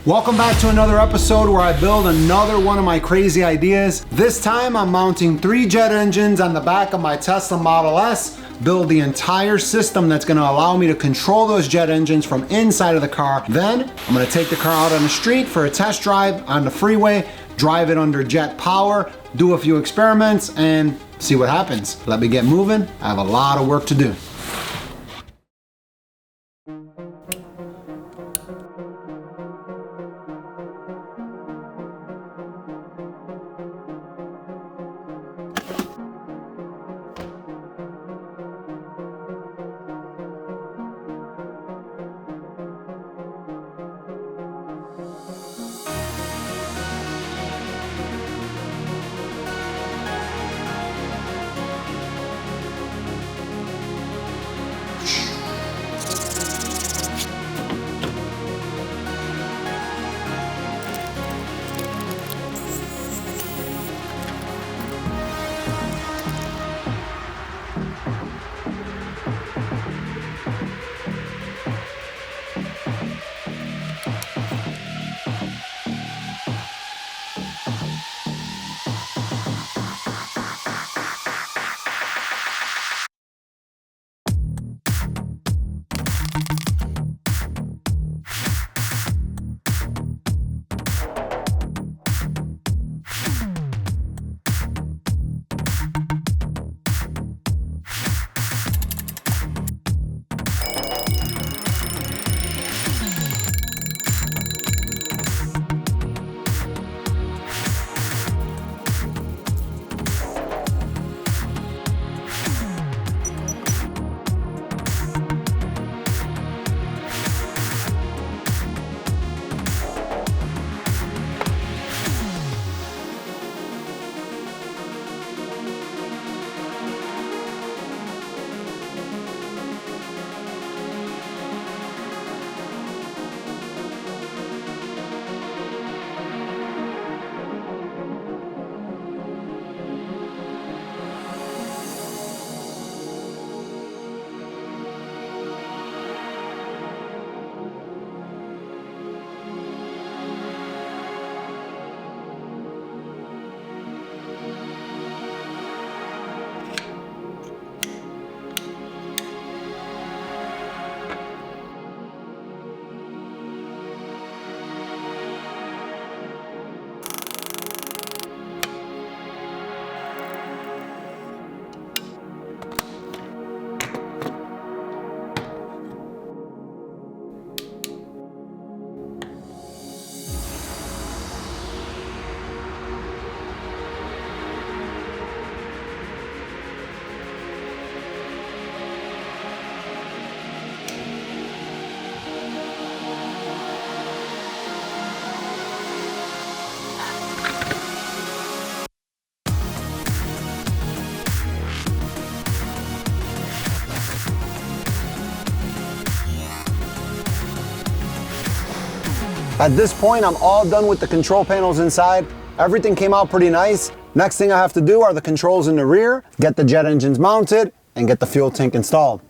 Welcome back to another episode where I build another one of my crazy ideas. This time I'm mounting 3 jet engines on the back of my Tesla Model S, build the entire system that's going to allow me to control those jet engines from inside of the car. Then I'm going to take the car out on the street for a test drive on the freeway, drive it under jet power, do a few experiments and see what happens. Let me get moving. I have a lot of work to do. At this point, I'm all done with the control panels inside. Everything came out pretty nice. Next thing I have to do are the controls in the rear, get the jet engines mounted, and get the fuel tank installed.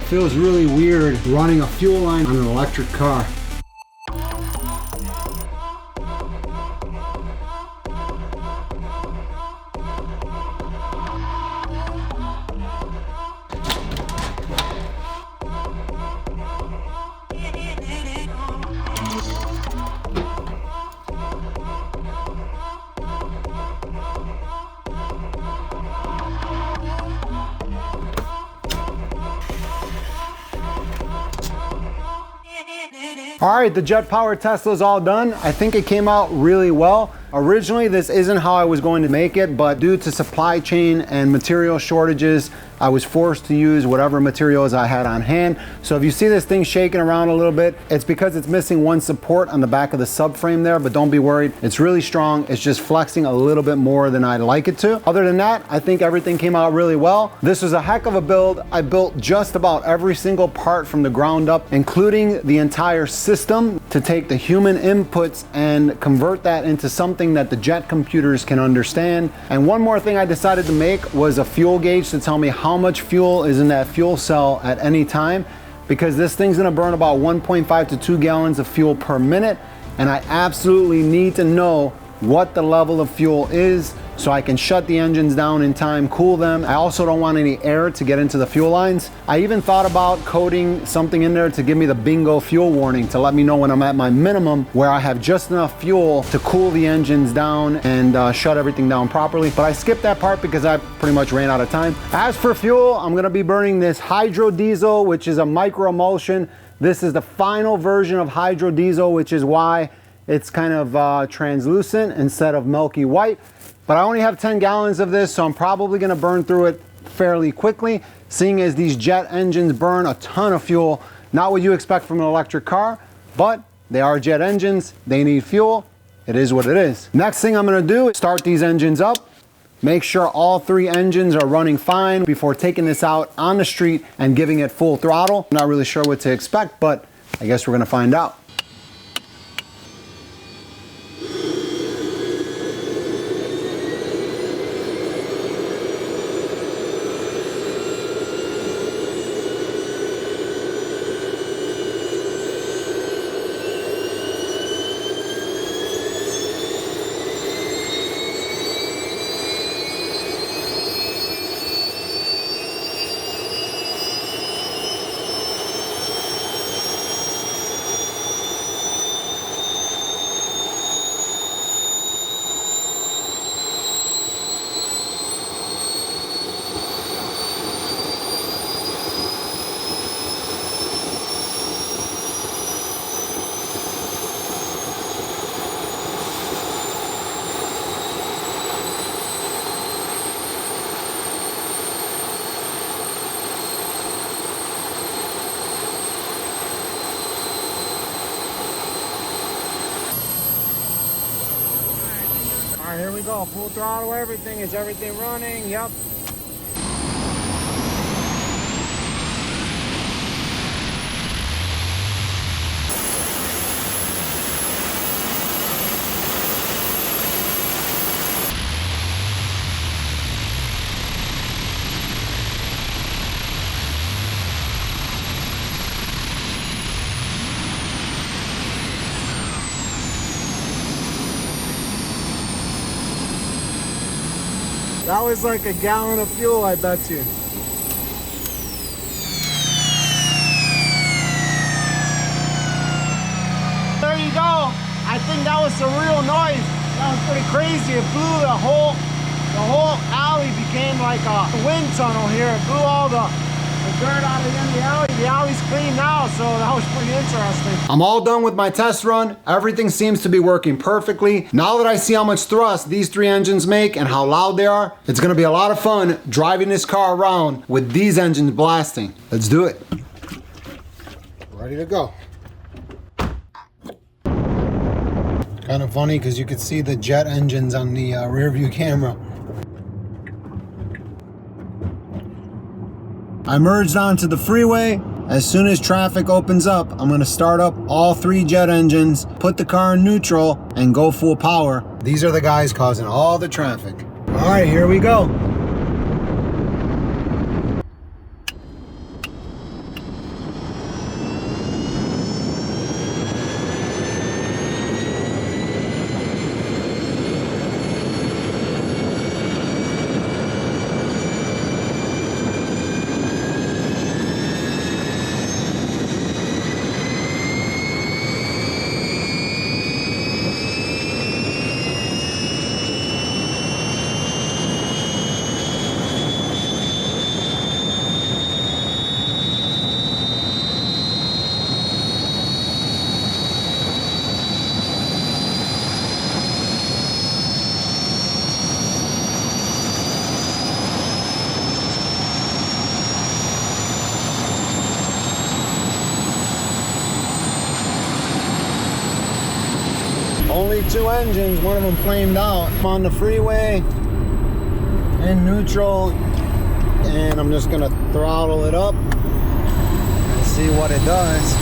feels really weird running a fuel line on an electric car. All right, the jet power Tesla is all done. I think it came out really well. Originally, this isn't how I was going to make it, but due to supply chain and material shortages, I was forced to use whatever materials I had on hand. So if you see this thing shaking around a little bit, it's because it's missing one support on the back of the subframe there, but don't be worried. It's really strong. It's just flexing a little bit more than I'd like it to. Other than that, I think everything came out really well. This was a heck of a build. I built just about every single part from the ground up, including the entire system, to take the human inputs and convert that into something that the jet computers can understand. And one more thing I decided to make was a fuel gauge to tell me how much fuel is in that fuel cell at any time, because this thing's gonna burn about 1.5 to 2 gallons of fuel per minute, and I absolutely need to know what the level of fuel is so I can shut the engines down in time, cool them. I also don't want any air to get into the fuel lines. I even thought about coding something in there to give me the bingo fuel warning to let me know when I'm at my minimum, where I have just enough fuel to cool the engines down and shut everything down properly. But I skipped that part because I pretty much ran out of time. As for fuel, I'm gonna be burning this hydro diesel, which is a micro emulsion. This is the final version of hydro diesel, which is why it's kind of translucent instead of milky white. But I only have 10 gallons of this, so I'm probably gonna burn through it fairly quickly, seeing as these jet engines burn a ton of fuel. Not what you expect from an electric car, but they are jet engines, they need fuel. It is what it is. Next thing I'm gonna do is start these engines up, make sure all 3 engines are running fine before taking this out on the street and giving it full throttle. I'm not really sure what to expect, but I guess we're gonna find out. All right, here we go. Full throttle, everything. Is everything running? Yep. That was like a gallon of fuel, I bet you. There you go. I think that was a real noise. That was pretty crazy. It blew the whole alley became like a wind tunnel here. It blew all the dirt out of the end of the alley. The alley's clean now, so that was pretty interesting. I'm all done with my test run. Everything seems to be working perfectly. Now that I see how much thrust these 3 engines make and how loud they are, it's gonna be a lot of fun driving this car around with these engines blasting. Let's do it. Ready to go. Kind of funny because you could see the jet engines on the rear view camera. I merged onto the freeway. As soon as traffic opens up, I'm gonna start up all 3 jet engines, put the car in neutral, and go full power. These are the guys causing all the traffic. All right, here we go. Only 2 engines, one of them flamed out. I'm on the freeway in neutral, and I'm just gonna throttle it up and see what it does.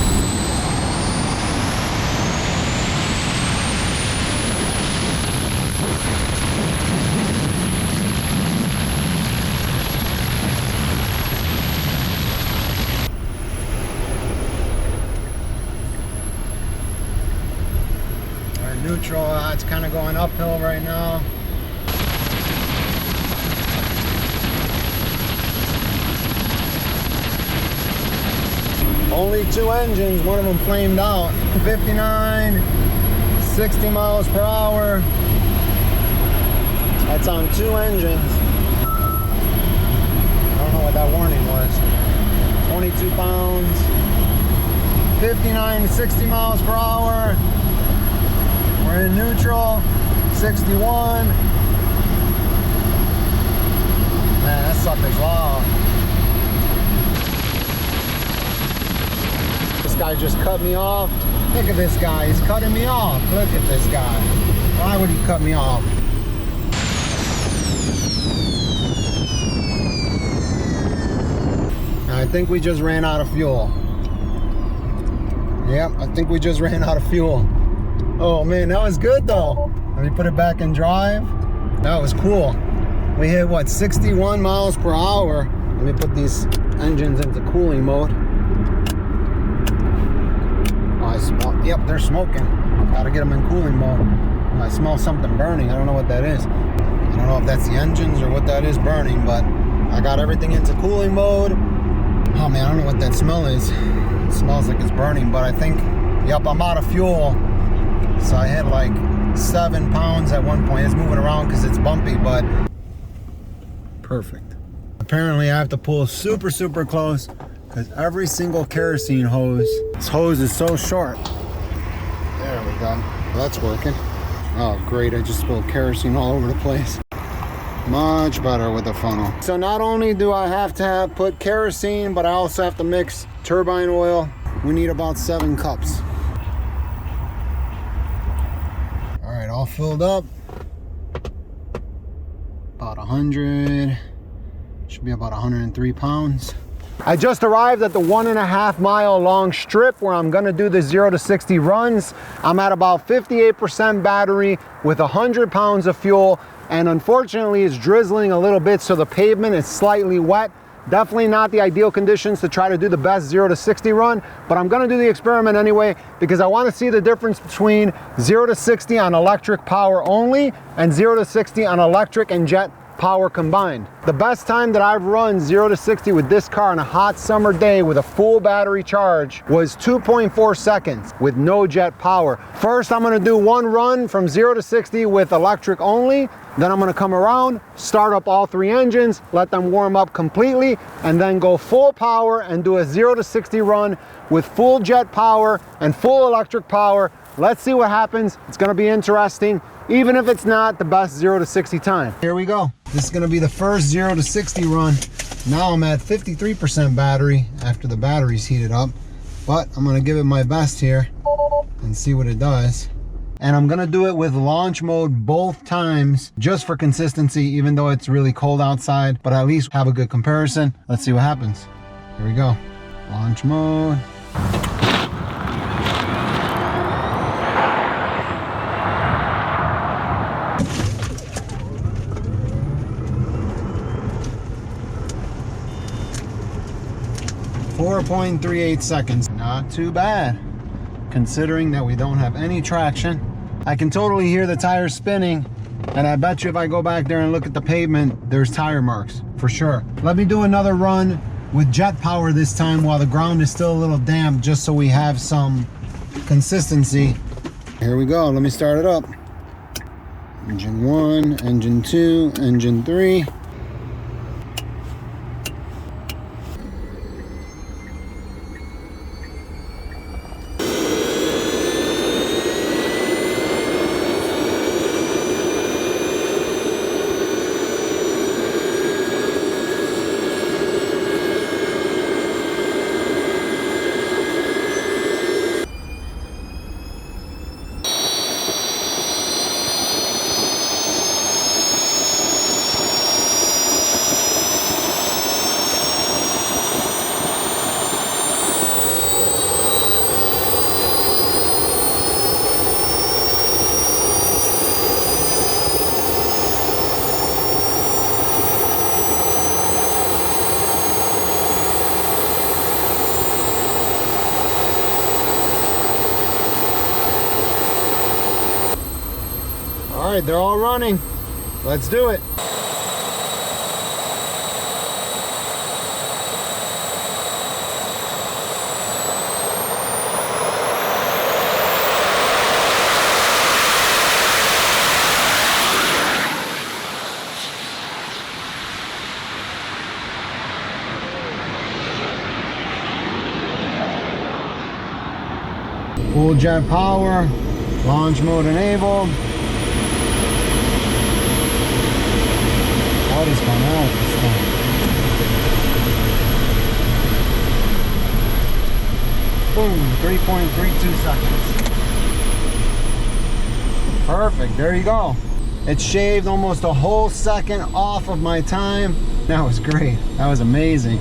Neutral, it's kind of going uphill right now. Only 2 engines, one of them flamed out. 59, 60 miles per hour. That's on 2 engines. I don't know what that warning was. 22 pounds. 59 to 60 miles per hour. We're in neutral, 61. Man, that sucker's loud. This guy just cut me off. Look at this guy, he's cutting me off. Look at this guy. Why would he cut me off? I think we just ran out of fuel. Yep, I think we just ran out of fuel. Oh man, that was good though. Let me put it back in drive. That was cool. We hit what, 61 miles per hour. Let me put these engines into cooling mode. Oh, I smell, yep, they're smoking. Gotta get them in cooling mode. I smell something burning. I don't know what that is. I don't know if that's the engines or what that is burning, but I got everything into cooling mode. Oh man, I don't know what that smell is. It smells like it's burning, but I think, yep, I'm out of fuel. So I hit like 7 pounds at one point. It's moving around because it's bumpy, but perfect. Apparently I have to pull super close because every single kerosene hose, this hose is so short. There we go. That's working. Oh great, I just spilled kerosene all over the place. Much better with the funnel. So not only do I have to put kerosene, but I also have to mix turbine oil. We need about 7 cups. All filled up. About 100. Should be about 103 pounds. I just arrived at the 1.5 mile long strip where I'm gonna do the 0 to 60 runs. I'm at about 58% battery with 100 pounds of fuel, and unfortunately it's drizzling a little bit, so the pavement is slightly wet. Definitely not the ideal conditions to try to do the best 0 to 60 run, but I'm gonna do the experiment anyway because I wanna see the difference between 0 to 60 on electric power only and 0 to 60 on electric and jet power combined. The best time that I've run 0 to 60 with this car on a hot summer day with a full battery charge was 2.4 seconds with no jet power. First, I'm gonna do one run from 0 to 60 with electric only. Then I'm gonna come around, start up all 3 engines, let them warm up completely, and then go full power and do a 0 to 60 run with full jet power and full electric power. Let's see what happens. It's gonna be interesting, even if it's not the best 0 to 60 time. Here we go. This is gonna be the first 0 to 60 run. Now I'm at 53% battery after the battery's heated up, but I'm gonna give it my best here and see what it does. And I'm gonna do it with launch mode both times just for consistency, even though it's really cold outside, but at least have a good comparison. Let's see what happens. Here we go. Launch mode. 4.38 seconds. Not too bad, considering that we don't have any traction. I can totally hear the tires spinning, and I bet you if I go back there and look at the pavement, there's tire marks for sure. Let me do another run with jet power this time while the ground is still a little damp, just so we have some consistency. Here we go. Let me start it up. Engine 1, engine 2, engine 3. right, they're all running. Let's do it. Full jet power, launch mode enabled. What is going on with this thing? Boom, 3.32 seconds. Perfect, there you go. It shaved almost a whole second off of my time. That was great, that was amazing.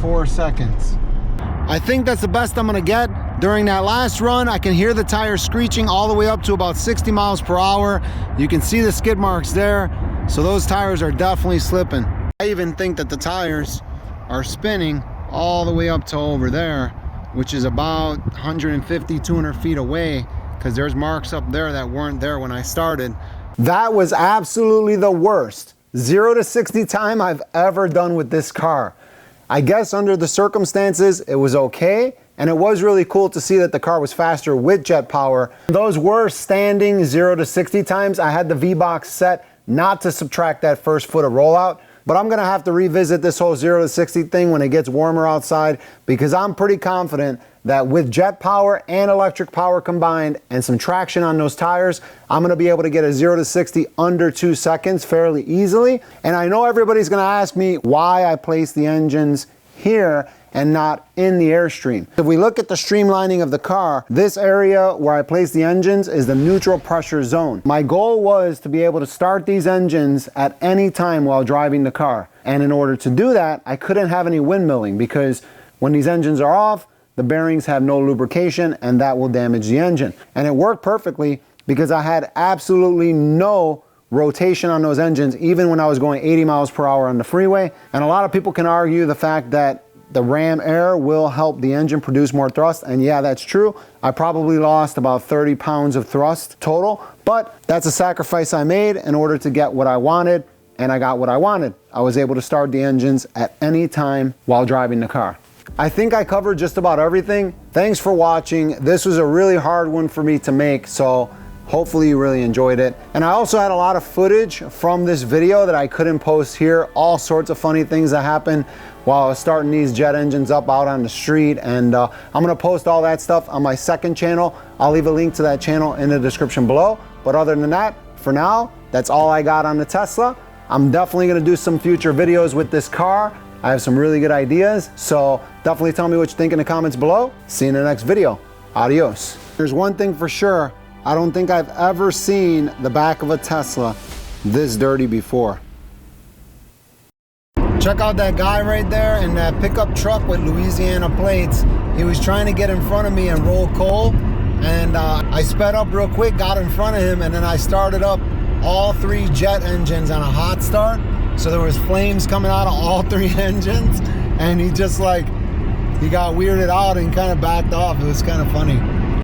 .4 seconds. I think that's the best I'm gonna get. During that last run, I can hear the tires screeching all the way up to about 60 miles per hour. You can see the skid marks there. So those tires are definitely slipping. I even think that the tires are spinning all the way up to over there, which is about 150, 200 feet away, because there's marks up there that weren't there when I started. That was absolutely the worst 0 to 60 time I've ever done with this car. I guess under the circumstances, it was okay. And it was really cool to see that the car was faster with jet power. Those were standing 0 to 60 times. I had the V-Box set not to subtract that first foot of rollout. But I'm gonna have to revisit this whole 0 to 60 thing when it gets warmer outside, because I'm pretty confident that with jet power and electric power combined and some traction on those tires, I'm gonna be able to get a 0 to 60 under 2 seconds fairly easily. And I know everybody's gonna ask me why I place the engines here and not in the Airstream. If we look at the streamlining of the car, this area where I place the engines is the neutral pressure zone. My goal was to be able to start these engines at any time while driving the car. And in order to do that, I couldn't have any windmilling, because when these engines are off, the bearings have no lubrication and that will damage the engine. And it worked perfectly because I had absolutely no rotation on those engines, even when I was going 80 miles per hour on the freeway. And a lot of people can argue the fact that the ram air will help the engine produce more thrust, and yeah, that's true. I probably lost about 30 pounds of thrust total, but that's a sacrifice I made in order to get what I wanted, and I got what I wanted. I was able to start the engines at any time while driving the car. I think I covered just about everything. Thanks for watching. This was a really hard one for me to make, so hopefully you really enjoyed it. And I also had a lot of footage from this video that I couldn't post here. All sorts of funny things that happened while I was starting these jet engines up out on the street. And I'm gonna post all that stuff on my second channel. I'll leave a link to that channel in the description below. But other than that, for now, that's all I got on the Tesla. I'm definitely gonna do some future videos with this car. I have some really good ideas, so definitely tell me what you think in the comments below. See you in the next video. Adios. There's one thing for sure. I don't think I've ever seen the back of a Tesla this dirty before. Check out that guy right there in that pickup truck with Louisiana plates. He was trying to get in front of me and roll coal, and I sped up real quick, got in front of him, and then I started up all 3 jet engines on a hot start. So there was flames coming out of all 3 engines, and he just like, he got weirded out and kind of backed off. It was kind of funny.